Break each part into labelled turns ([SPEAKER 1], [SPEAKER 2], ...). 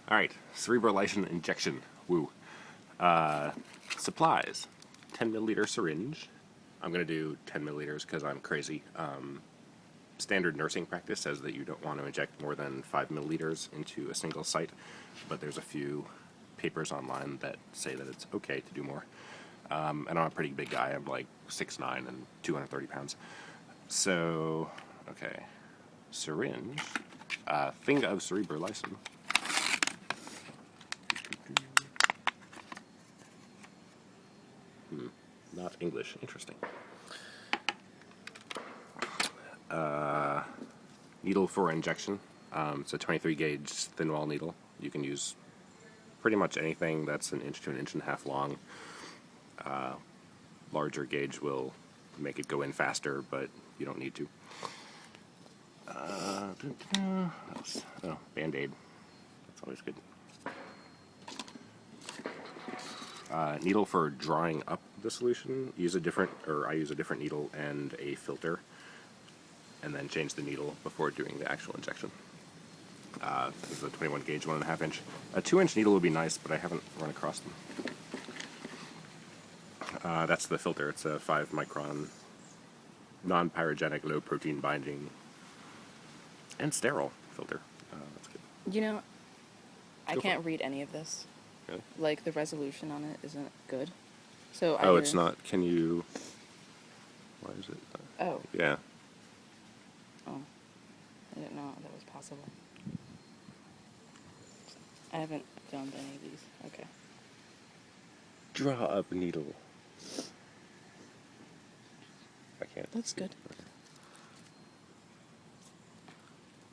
[SPEAKER 1] All right, cerebrolysin injection. Woo. Supplies: 10 milliliter syringe. I'm going to do 10 milliliters because I'm crazy. Standard nursing practice says that you don't want to inject more than 5 milliliters into a single site, but there's a few papers online that say that it's okay to do more. And I'm a pretty big guy. I'm like 6'9" and 230 pounds. So, okay. Syringe. Thing of cerebrolysin. Not English. Interesting. Needle for injection. It's a 23 gauge thin wall needle. You can use pretty much anything that's an inch to an inch and a half long. Larger gauge will make it go in faster, but you don't need to. Oh, Band-Aid. That's always good. Needle for drawing up the solution. I use a different needle and a filter, and then change the needle before doing the actual injection. This is a 21 gauge, 1.5 inch. A 2-inch needle would be nice, but I haven't run across them. That's the filter. It's a 5 micron, non-pyrogenic, low protein binding, and sterile filter. That's good.
[SPEAKER 2] You know, I
[SPEAKER 1] Go for
[SPEAKER 2] can't
[SPEAKER 1] it.
[SPEAKER 2] read any of this.
[SPEAKER 1] Really?
[SPEAKER 2] Like, the resolution on it isn't good. So
[SPEAKER 1] Oh, it's not. Can you? Why is it?
[SPEAKER 2] Oh.
[SPEAKER 1] Yeah.
[SPEAKER 2] Oh. I didn't know that was possible. I haven't filmed any of these. Okay.
[SPEAKER 1] Draw up needle. I can't.
[SPEAKER 2] That's good.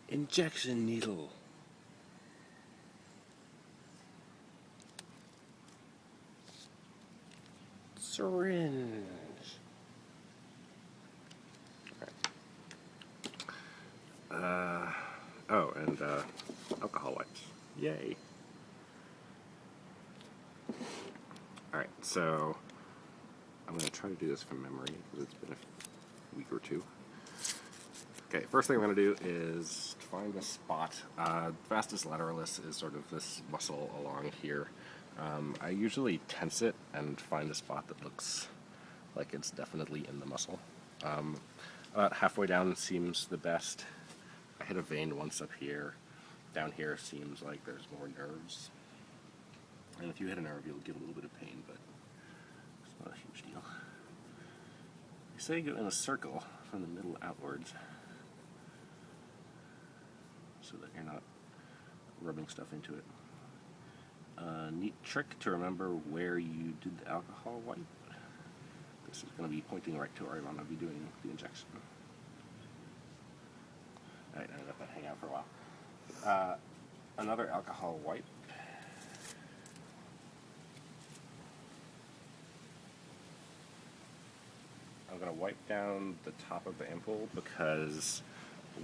[SPEAKER 1] Injection needle. Syringe. Oh, and alcohol wipes. Yay. Alright, so I'm going to try to do this from memory because it's been a week or two. Okay, first thing I'm going to do is find a spot. Vastus lateralis is sort of this muscle along here. I usually tense it and find a spot that looks like it's definitely in the muscle. About halfway down seems the best. I hit a vein once up here. Down here seems like there's more nerves. And if you hit a nerve, you'll get a little bit of pain, but it's not a huge deal. They say go in a circle from the middle outwards so that you're not rubbing stuff into it. Neat trick to remember where you did the alcohol wipe. This is going to be pointing right to where I want to be doing the injection. Alright, I let that hang out for a while. Another alcohol wipe. I'm going to wipe down the top of the ampoule because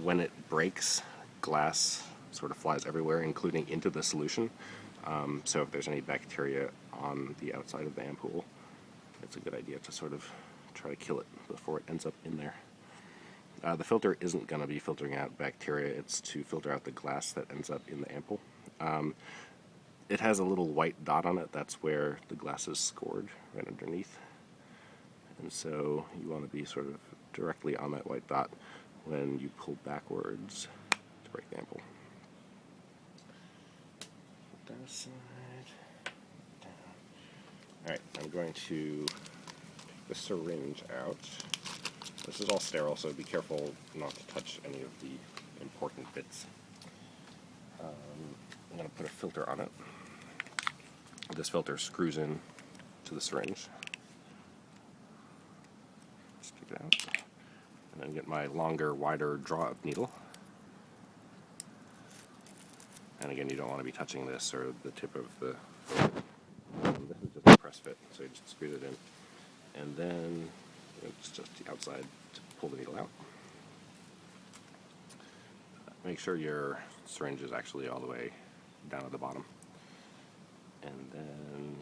[SPEAKER 1] when it breaks, glass sort of flies everywhere, including into the solution. So if there's any bacteria on the outside of the ampoule, it's a good idea to sort of try to kill it before it ends up in there. The filter isn't going to be filtering out bacteria, it's to filter out the glass that ends up in the ampoule. It has a little white dot on it, that's where the glass is scored, right underneath. And so you want to be sort of directly on that white dot when you pull backwards to break the ampoule. Put that aside. Down. Alright, I'm going to take the syringe out. This is all sterile, so be careful not to touch any of the important bits. I'm going to put a filter on it. This filter screws in to the syringe. Stick it out. And then get my longer, wider draw-up needle. And again, you don't want to be touching this or the tip of the filter. This is just a press fit, so you just screw it in. And then it's just the outside to pull the needle out. Make sure your syringe is actually all the way down at the bottom. And then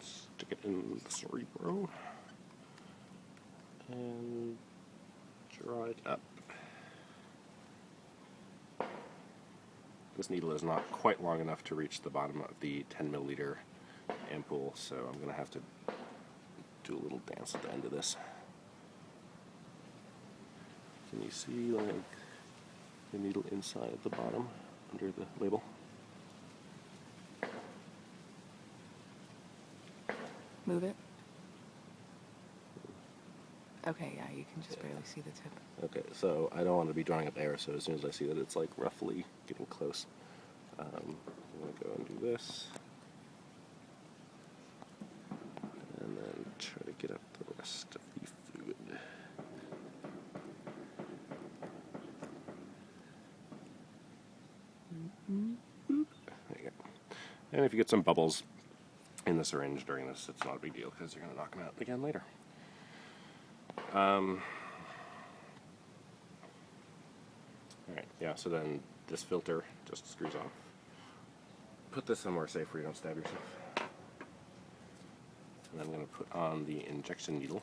[SPEAKER 1] stick it in the cerebro and draw it up. This needle is not quite long enough to reach the bottom of the 10 milliliter ampoule, so I'm going to have to do a little dance at the end of this. Can you see like the needle inside at the bottom under the label?
[SPEAKER 2] Move it. Okay, yeah, you can just barely see the tip.
[SPEAKER 1] Okay, so I don't want to be drawing up air, so as soon as I see that it's like roughly getting close, I'm going to go and do this. And then try to get up the rest of the fluid. There you go. And if you get some bubbles in the syringe during this, it's not a big deal because you're going to knock them out again later. Alright, yeah, so then this filter just screws off. Put this somewhere safe where you don't stab yourself. And then I'm going to put on the injection needle,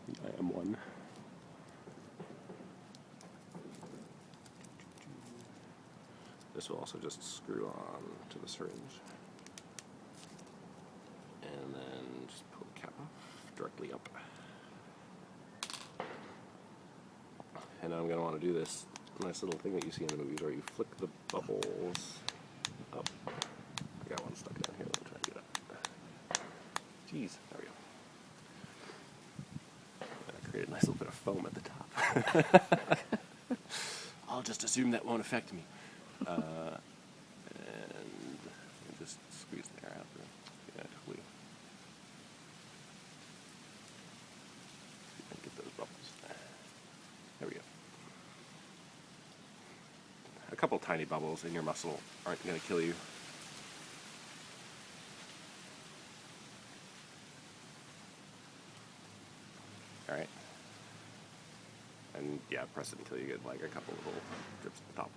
[SPEAKER 1] the IM1. This will also just screw on to the syringe. And then just pull the cap off directly up. And now I'm going to want to do this nice little thing that you see in the movies where you flick the bubbles up. I got one stuck down here. Let me try to get up. Jeez, there we go. I created a nice little bit of foam at the top. I'll just assume that won't affect me. And just squeeze the air out. Yeah, totally. See if I can get those bubbles. There we go. A couple tiny bubbles in your muscle aren't going to kill you. Alright. And yeah, press it until you get like a couple little drips at the top.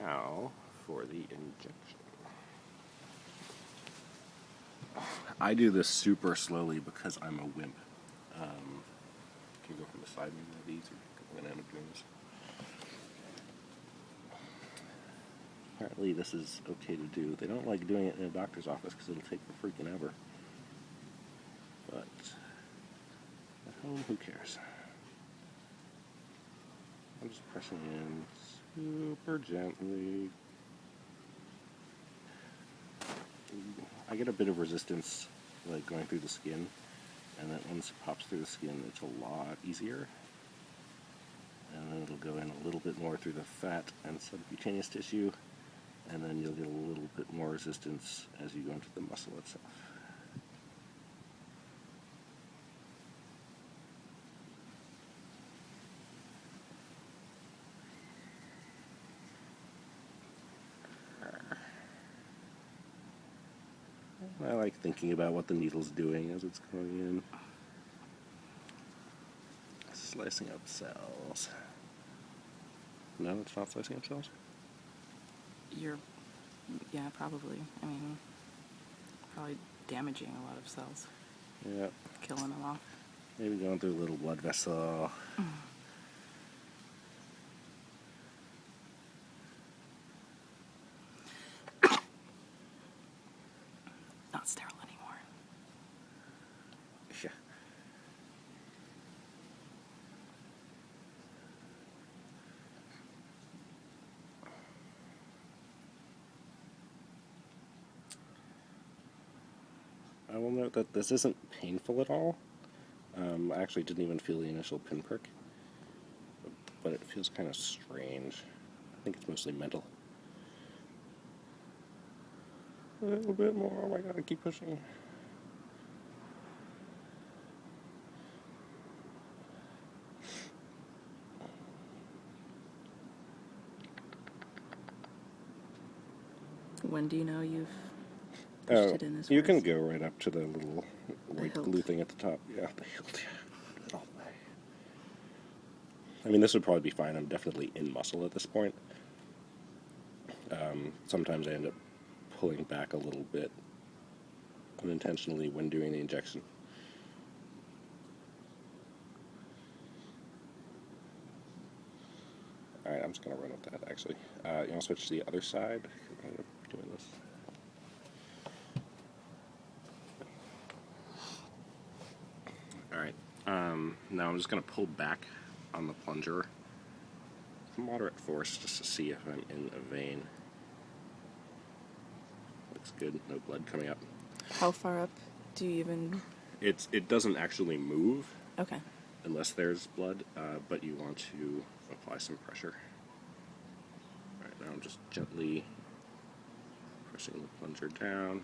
[SPEAKER 1] Now for the injection. I do this super slowly because I'm a wimp. Can you go from the side maybe that'd be easier? I'm going to end up doing this. Apparently this is okay to do. They don't like doing it in a doctor's office because it'll take for freaking ever. But at home, who cares? I'm just pressing in super gently. I get a bit of resistance like going through the skin, and then once it pops through the skin it's a lot easier. And then it'll go in a little bit more through the fat and subcutaneous tissue, and then you'll get a little bit more resistance as you go into the muscle itself. I like thinking about what the needle's doing as it's going in. Slicing up cells. No, it's not slicing up cells?
[SPEAKER 2] Yeah, probably. I mean, probably damaging a lot of cells.
[SPEAKER 1] Yeah.
[SPEAKER 2] Killing them off.
[SPEAKER 1] Maybe going through a little blood vessel.
[SPEAKER 2] Not sterile anymore.
[SPEAKER 1] Yeah. I will note that this isn't painful at all. I actually didn't even feel the initial pinprick, but it feels kind of strange. I think it's mostly mental. A little bit more. Oh my god, I keep pushing.
[SPEAKER 2] When do you know you've pushed it in as
[SPEAKER 1] you
[SPEAKER 2] far
[SPEAKER 1] can
[SPEAKER 2] as
[SPEAKER 1] go right up to the little white
[SPEAKER 2] hilt.
[SPEAKER 1] glue thing at the top. Yeah, the hilt. Yeah. Oh my. I mean, this would probably be fine. I'm definitely in muscle at this point. Sometimes I end up pulling back a little bit unintentionally when doing the injection. Alright, I'm just going to run with that, actually. You want to switch to the other side? I'm going to be doing this. Alright, now I'm just going to pull back on the plunger with moderate force just to see if I'm in a vein. Looks good, no blood coming up.
[SPEAKER 2] How far up do you even...
[SPEAKER 1] It doesn't actually move
[SPEAKER 2] Okay.
[SPEAKER 1] unless there's blood, but you want to apply some pressure. Alright, now I'm just gently pressing the plunger down.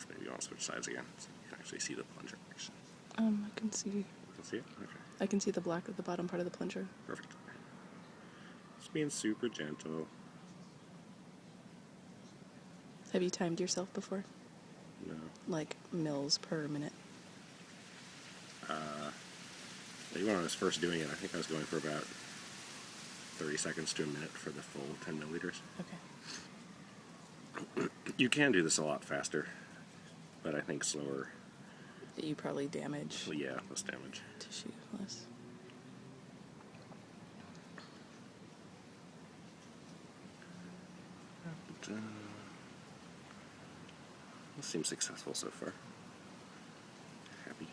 [SPEAKER 1] Maybe you want to switch sides again so you can actually see the plunger action.
[SPEAKER 2] I can see.
[SPEAKER 1] You can see it? Okay.
[SPEAKER 2] I can see the black at the bottom part of the plunger.
[SPEAKER 1] Perfect. Just being super gentle.
[SPEAKER 2] Have you timed yourself before?
[SPEAKER 1] No.
[SPEAKER 2] Like mils per minute?
[SPEAKER 1] Maybe when I was first doing it, I think I was going for about 30 seconds to a minute for the full 10 milliliters.
[SPEAKER 2] Okay.
[SPEAKER 1] You can do this a lot faster, but I think slower.
[SPEAKER 2] You probably damage
[SPEAKER 1] Well, yeah, less damage.
[SPEAKER 2] tissue less.
[SPEAKER 1] This seems successful so far. Happy.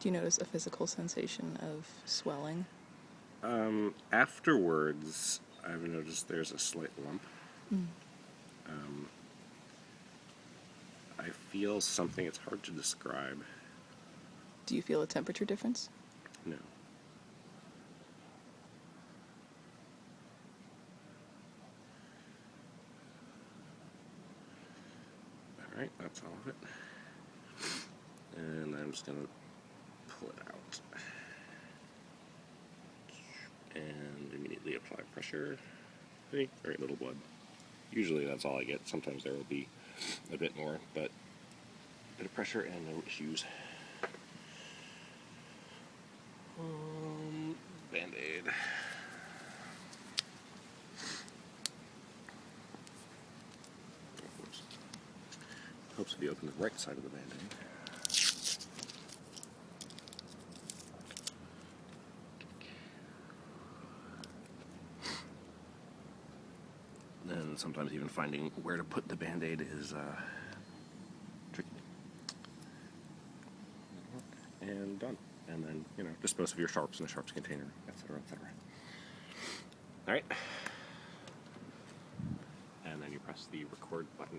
[SPEAKER 2] Do you notice a physical sensation of swelling?
[SPEAKER 1] Afterwards, I've noticed there's a slight lump. I feel something, it's hard to describe.
[SPEAKER 2] Do you feel a temperature difference?
[SPEAKER 1] No. Alright, that's all of it. And I'm just going to pull it out. And immediately apply pressure. See, very little blood. Usually that's all I get. Sometimes there will be a bit more, but a bit of pressure and no issues. Band-Aid. Helps if you open the right side of the Band-Aid. And sometimes even finding where to put the Band-Aid is tricky. And done. And then, dispose of your sharps in a sharps container, etc., etc. Alright. And then you press the record button